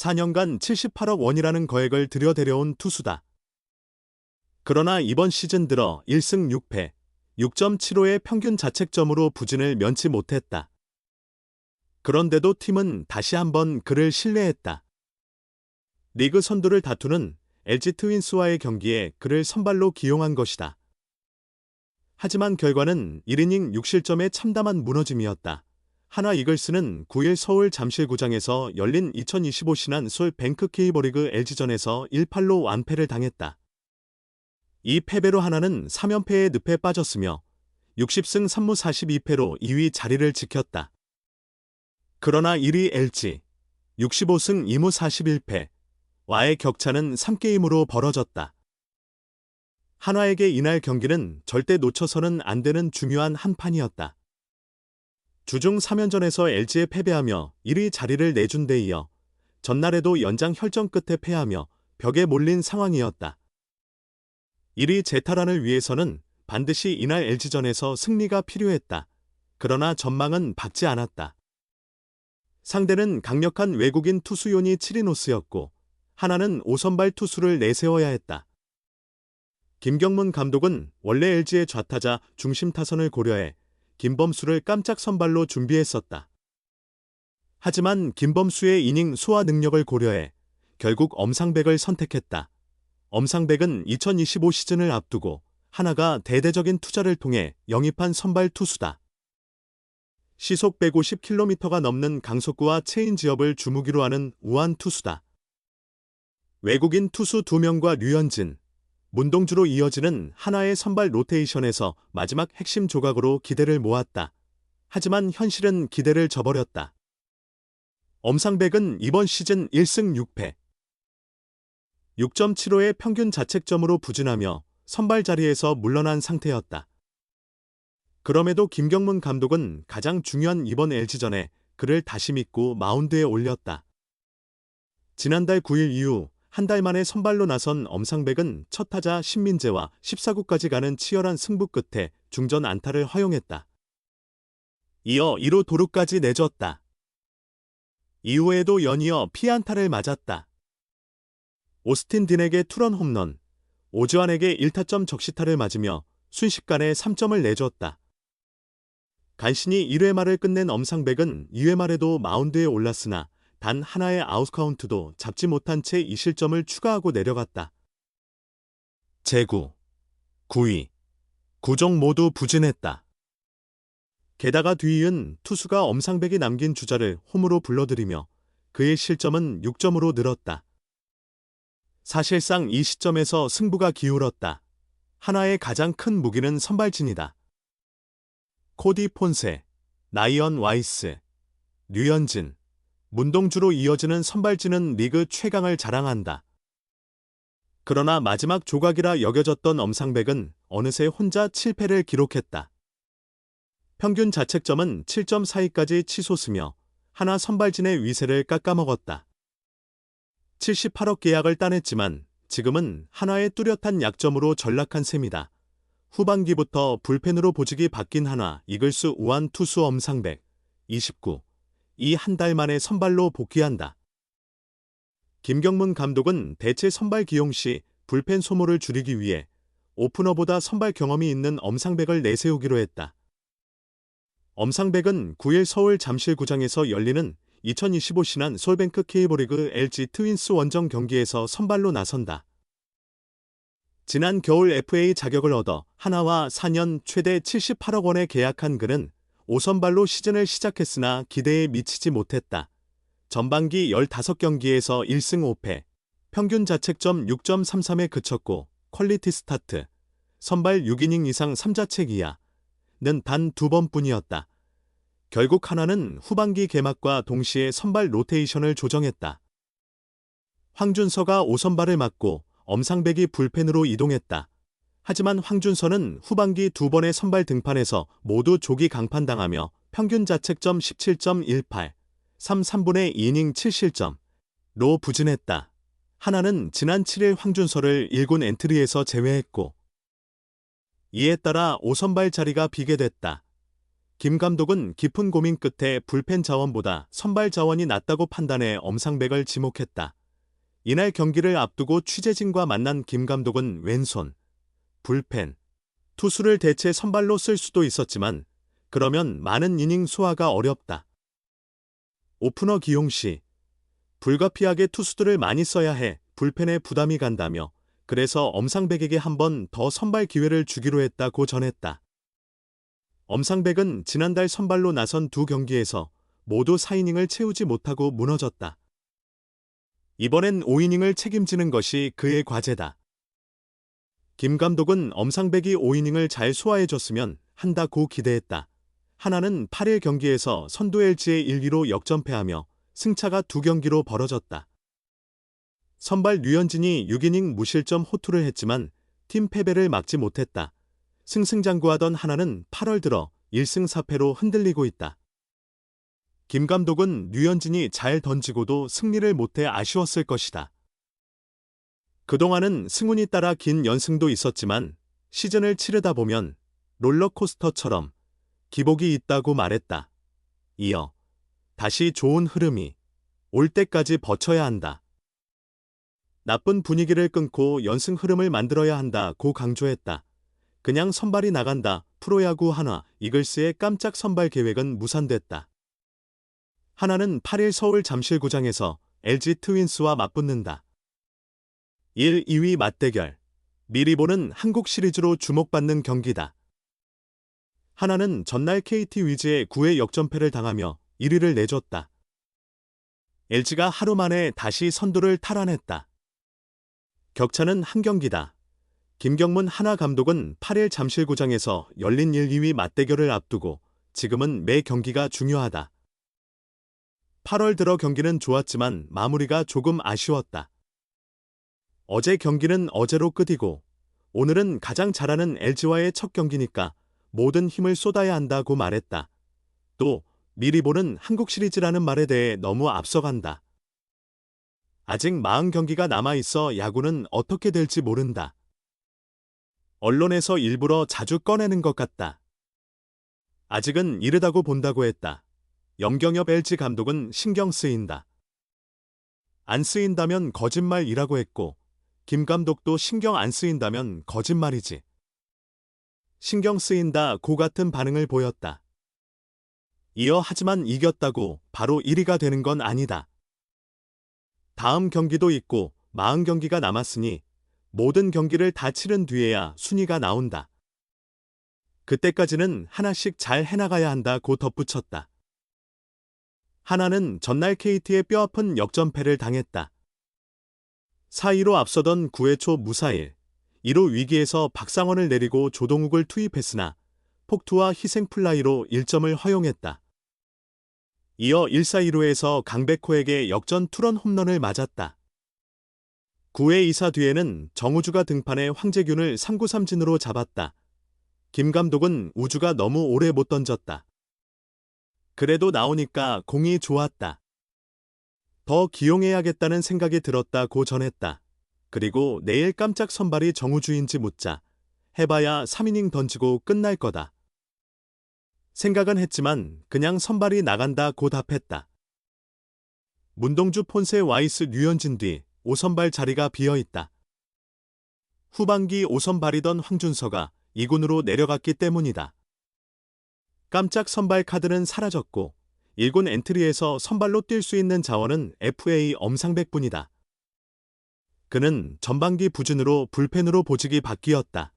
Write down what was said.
4년간 78억 원이라는 거액을 들여데려온 투수다. 그러나 이번 시즌 들어 1승 6패, 6.75의 평균 자책점으로 부진을 면치 못했다. 그런데도 팀은 다시 한번 그를 신뢰했다. 리그 선두를 다투는 LG 트윈스와의 경기에 그를 선발로 기용한 것이다. 하지만 결과는 1이닝 6실점의 참담한 무너짐이었다. 한화 이글스는 9일 서울 잠실구장에서 열린 2025 신한 솔 뱅크 K버리그 LG전에서 1-8로 완패를 당했다. 이 패배로 한화는 3연패의 늪에 빠졌으며 60승 3무 42패로 2위 자리를 지켰다. 그러나 1위 LG, 65승 2무 41패, 와의 격차는 3게임으로 벌어졌다. 한화에게 이날 경기는 절대 놓쳐서는 안 되는 중요한 한 판이었다. 주중 3연전에서 LG에 패배하며 1위 자리를 내준 데 이어 전날에도 연장 혈전 끝에 패하며 벽에 몰린 상황이었다. 1위 재탈환을 위해서는 반드시 이날 LG전에서 승리가 필요했다. 그러나 전망은 밝지 않았다. 상대는 강력한 외국인 투수요니 치리노스였고 한화는 5선발 투수를 내세워야 했다. 김경문 감독은 원래 LG의 좌타자 중심 타선을 고려해 김범수를 깜짝 선발로 준비했었다. 하지만 김범수의 이닝 소화 능력을 고려해 결국 엄상백을 선택했다. 엄상백은 2025 시즌을 앞두고 한화가 대대적인 투자를 통해 영입한 선발 투수다. 시속 150km가 넘는 강속구와 체인지업을 주무기로 하는 우한 투수다. 외국인 투수 2명과 류현진, 문동주로 이어지는 한화의 선발 로테이션에서 마지막 핵심 조각으로 기대를 모았다. 하지만 현실은 기대를 저버렸다. 엄상백은 이번 시즌 1승 6패, 6.75의 평균 자책점으로 부진하며 선발 자리에서 물러난 상태였다. 그럼에도 김경문 감독은 가장 중요한 이번 LG전에 그를 다시 믿고 마운드에 올렸다. 지난달 9일 이후 한 달 만에 선발로 나선 엄상백은 첫 타자 신민재와 14구까지 가는 치열한 승부 끝에 중전 안타를 허용했다. 이어 2루 도루까지 내줬다. 이후에도 연이어 피안타를 맞았다. 오스틴 딘에게 투런 홈런, 오주환에게 1타점 적시타를 맞으며 순식간에 3점을 내줬다. 간신히 1회 말을 끝낸 엄상백은 2회 말에도 마운드에 올랐으나 단 하나의 아웃카운트도 잡지 못한 채 2실점을 추가하고 내려갔다. 제구, 9위, 9종 모두 부진했다. 게다가 뒤이은 투수가 엄상백이 남긴 주자를 홈으로 불러들이며 그의 실점은 6점으로 늘었다. 사실상 이 시점에서 승부가 기울었다. 한화의 가장 큰 무기는 선발진이다. 코디 폰세, 나이언 와이스, 류현진, 문동주로 이어지는 선발진은 리그 최강을 자랑한다. 그러나 마지막 조각이라 여겨졌던 엄상백은 어느새 혼자 7패를 기록했다. 평균 자책점은 7.42까지 치솟으며 한화 선발진의 위세를 깎아먹었다. 78억 계약을 따냈지만 지금은 한화의 뚜렷한 약점으로 전락한 셈이다. 후반기부터 불펜으로 보직이 바뀐 한화 이글스 우한 투수 엄상백, 29. 이 한 달 만에 선발로 복귀한다. 김경문 감독은 대체 선발 기용 시 불펜 소모를 줄이기 위해 오프너보다 선발 경험이 있는 엄상백을 내세우기로 했다. 엄상백은 9일 서울 잠실구장에서 열리는 2025 신한 솔뱅크 K버리그 LG 트윈스 원정 경기에서 선발로 나선다. 지난 겨울 FA 자격을 얻어 한화와 4년 최대 78억 원에 계약한 그는 5선발로 시즌을 시작했으나 기대에 미치지 못했다. 전반기 15경기에서 1승 5패, 평균 자책점 6.33에 그쳤고 퀄리티 스타트, 선발 6이닝 이상 3자책 이하는 단 2번뿐이었다. 결국 한화는 후반기 개막과 동시에 선발 로테이션을 조정했다. 황준서가 5선발을 맡고 엄상백이 불펜으로 이동했다. 하지만 황준서는 후반기 2번의 선발 등판에서 모두 조기 강판당하며 평균 자책점 17.18, 3분의 2이닝 7실점로 부진했다. 한화는 지난 7일 황준서를 1군 엔트리에서 제외했고 이에 따라 5선발 자리가 비게 됐다. 김 감독은 깊은 고민 끝에 불펜 자원보다 선발 자원이 낫다고 판단해 엄상백을 지목했다. 이날 경기를 앞두고 취재진과 만난 김 감독은 왼손, 불펜, 투수를 대체 선발로 쓸 수도 있었지만 그러면 많은 이닝 소화가 어렵다. 오프너 기용 시 불가피하게 투수들을 많이 써야 해 불펜에 부담이 간다며 그래서 엄상백에게 한 번 더 선발 기회를 주기로 했다고 전했다. 엄상백은 지난달 선발로 나선 두 경기에서 모두 4이닝을 채우지 못하고 무너졌다. 이번엔 5이닝을 책임지는 것이 그의 과제다. 김 감독은 엄상백이 5이닝을 잘 소화해줬으면 한다고 기대했다. 하나는 8일 경기에서 선두 LG에 1-2로 역전패하며 승차가 2경기로 벌어졌다. 선발 류현진이 6이닝 무실점 호투를 했지만 팀 패배를 막지 못했다. 승승장구하던 하나는 8월 들어 1승 4패로 흔들리고 있다. 김 감독은 류현진이 잘 던지고도 승리를 못해 아쉬웠을 것이다. 그동안은 승운이 따라 긴 연승도 있었지만 시즌을 치르다 보면 롤러코스터처럼 기복이 있다고 말했다. 이어 다시 좋은 흐름이 올 때까지 버텨야 한다. 나쁜 분위기를 끊고 연승 흐름을 만들어야 한다고 강조했다. 그냥 선발이 나간다. 프로야구 한화 이글스의 깜짝 선발 계획은 무산됐다. 하나는 8일 서울 잠실구장에서 LG 트윈스와 맞붙는다. 1, 2위 맞대결. 미리 보는 한국 시리즈로 주목받는 경기다. 하나는 전날 KT 위즈에 9회 역전패를 당하며 1위를 내줬다. LG가 하루 만에 다시 선두를 탈환했다. 격차는 한 경기다. 김경문 한화 감독은 8일 잠실구장에서 열린 1, 2위 맞대결을 앞두고 지금은 매 경기가 중요하다. 8월 들어 경기는 좋았지만 마무리가 조금 아쉬웠다. 어제 경기는 어제로 끝이고 오늘은 가장 잘하는 LG와의 첫 경기니까 모든 힘을 쏟아야 한다고 말했다. 또 미리 보는 한국 시리즈라는 말에 대해 너무 앞서간다. 아직 40경기가 남아있어 야구는 어떻게 될지 모른다. 언론에서 일부러 자주 꺼내는 것 같다. 아직은 이르다고 본다고 했다. 염경엽 LG 감독은 신경 쓰인다. 안 쓰인다면 거짓말이라고 했고 김 감독도 신경 안 쓰인다면 거짓말이지. 신경 쓰인다고 같은 반응을 보였다. 이어 하지만 이겼다고 바로 1위가 되는 건 아니다. 다음 경기도 있고 40경기가 남았으니 모든 경기를 다 치른 뒤에야 순위가 나온다. 그때까지는 하나씩 잘 해나가야 한다고 덧붙였다. 하나는 전날 KT의 뼈아픈 역전패를 당했다. 4-2로 앞서던 9회 초 무사일, 1루 위기에서 박상원을 내리고 조동욱을 투입했으나 폭투와 희생플라이로 1점을 허용했다. 이어 1-4-2루에서 강백호에게 역전 투런 홈런을 맞았다. 9회 2사 뒤에는 정우주가 등판해 황재균을 3구 3진으로 잡았다. 김 감독은 우주가 너무 오래 못 던졌다. 그래도 나오니까 공이 좋았다. 더 기용해야겠다는 생각이 들었다고 전했다. 그리고 내일 깜짝 선발이 정우주인지 묻자 해봐야 3이닝 던지고 끝날 거다. 생각은 했지만 그냥 선발이 나간다고 답했다. 문동주 폰세 와이스 류현진 뒤 5선발 자리가 비어있다. 후반기 5선발이던 황준서가 2군으로 내려갔기 때문이다. 깜짝 선발 카드는 사라졌고 1군 엔트리에서 선발로 뛸 수 있는 자원은 FA 엄상백뿐이다. 그는 전반기 부진으로 불펜으로 보직이 바뀌었다.